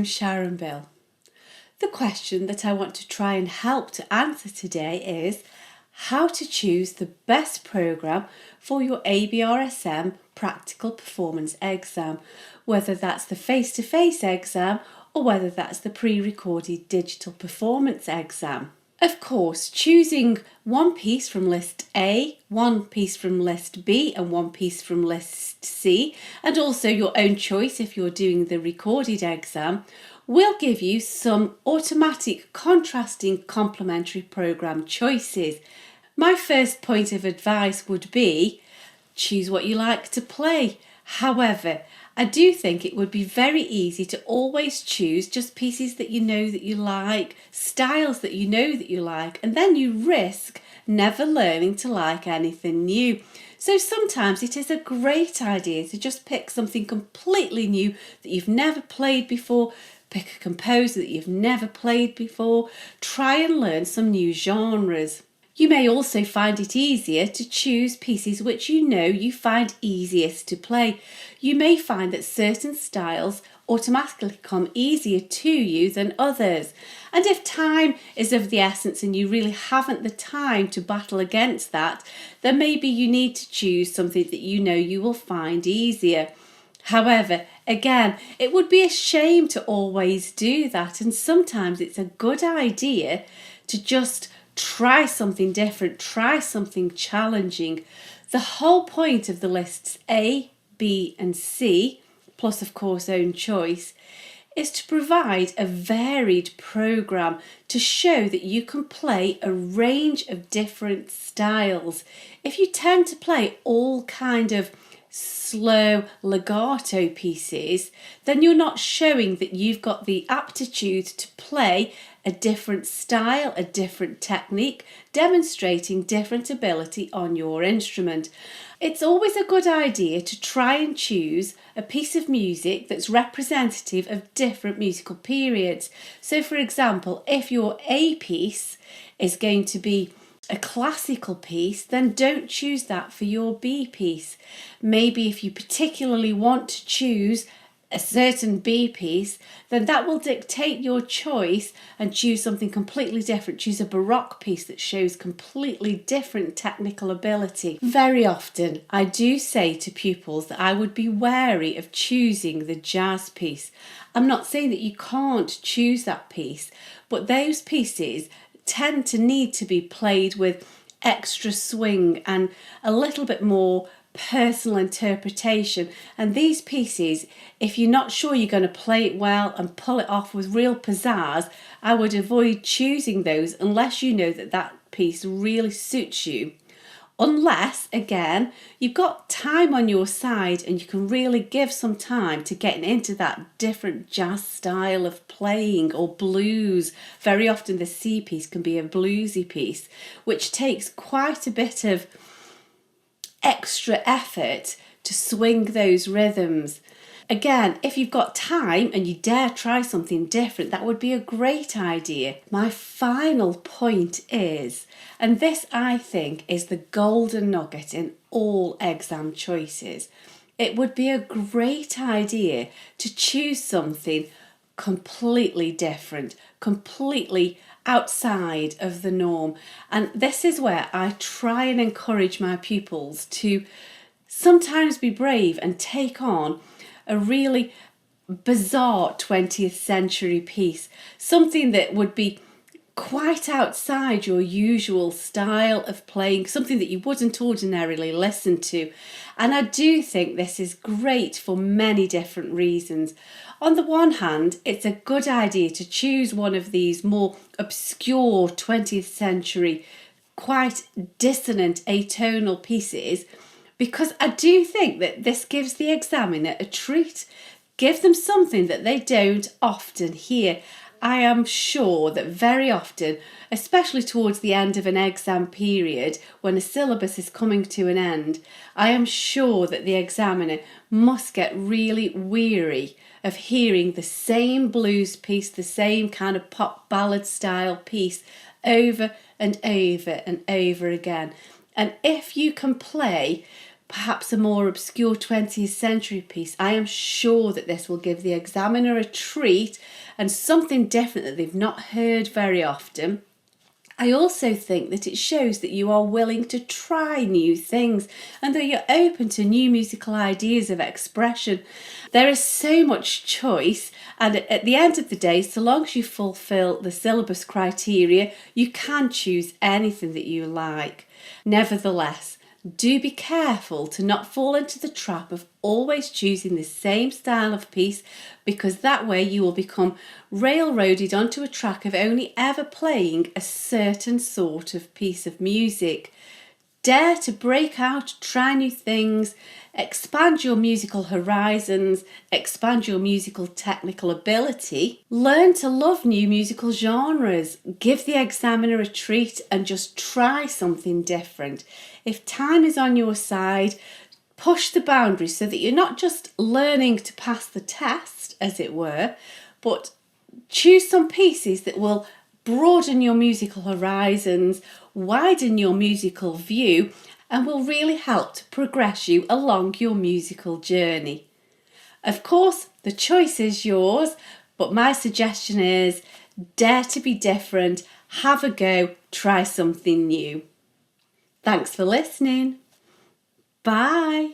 I'm Sharon Bill. The question that I want to try and help to answer today is how to choose the best programme for your ABRSM practical performance exam, whether that's the face-to-face exam or whether that's the pre-recorded digital performance exam. Of course, choosing one piece from list A, one piece from list B and one piece from list C, and also your own choice if you're doing the recorded exam, will give you some automatic contrasting complementary programme choices. My first point of advice would be choose what you like to play. However, I do think it would be very easy to always choose just pieces that you know that you like, styles that you know that you like, and then you risk never learning to like anything new. So sometimes it is a great idea to just pick something completely new that you've never played before, pick a composer that you've never played before, try and learn some new genres. You may also find it easier to choose pieces which you know you find easiest to play. You may find that certain styles automatically come easier to you than others. And if time is of the essence and you really haven't the time to battle against that, then maybe you need to choose something that you know you will find easier. However, again, it would be a shame to always do that, and sometimes it's a good idea to just try something different, try something challenging. The whole point of the lists A, B and C, plus of course own choice, is to provide a varied programme to show that you can play a range of different styles. If you tend to play all kind of slow legato pieces, then you're not showing that you've got the aptitude to play a different style, a different technique, demonstrating different ability on your instrument. It's always a good idea to try and choose a piece of music that's representative of different musical periods. So for example, if your A piece is going to be a classical piece, then don't choose that for your B piece. Maybe if you particularly want to choose a certain B piece, then that will dictate your choice and choose something completely different. Choose a Baroque piece that shows completely different technical ability. Very often I do say to pupils that I would be wary of choosing the jazz piece. I'm not saying that you can't choose that piece, but those pieces tend to need to be played with extra swing and a little bit more personal interpretation. And these pieces, if you're not sure you're going to play it well and pull it off with real pizzazz, I would avoid choosing those unless you know that that piece really suits you. Unless, again, you've got time on your side and you can really give some time to getting into that different jazz style of playing or blues. Very often the C piece can be a bluesy piece, which takes quite a bit of extra effort to swing those rhythms. Again, if you've got time and you dare try something different, that would be a great idea. My final point is, and this I think is the golden nugget in all exam choices, it would be a great idea to choose something completely different, completely outside of the norm. And this is where I try and encourage my pupils to sometimes be brave and take on a really bizarre 20th century piece, something that would be quite outside your usual style of playing, something that you wouldn't ordinarily listen to. And I do think this is great for many different reasons. On the one hand, it's a good idea to choose one of these more obscure 20th century, quite dissonant atonal pieces, because I do think that this gives the examiner a treat. Give them something that they don't often hear. I am sure that very often, especially towards the end of an exam period, when a syllabus is coming to an end, I am sure that the examiner must get really weary of hearing the same blues piece, the same kind of pop ballad style piece over and over and over again. And if you can play perhaps a more obscure 20th century piece, I am sure that this will give the examiner a treat and something different that they've not heard very often. I also think that it shows that you are willing to try new things and that you're open to new musical ideas of expression. There is so much choice, and at the end of the day, so long as you fulfill the syllabus criteria, you can choose anything that you like. Nevertheless, do be careful to not fall into the trap of always choosing the same style of piece, because that way you will become railroaded onto a track of only ever playing a certain sort of piece of music. Dare to break out, try new things, expand your musical horizons, expand your musical technical ability, learn to love new musical genres, give the examiner a treat and just try something different. If time is on your side, push the boundaries so that you're not just learning to pass the test, as it were, but choose some pieces that will broaden your musical horizons, widen your musical view, and will really help to progress you along your musical journey. Of course, the choice is yours, but my suggestion is dare to be different, have a go, try something new. Thanks for listening. Bye.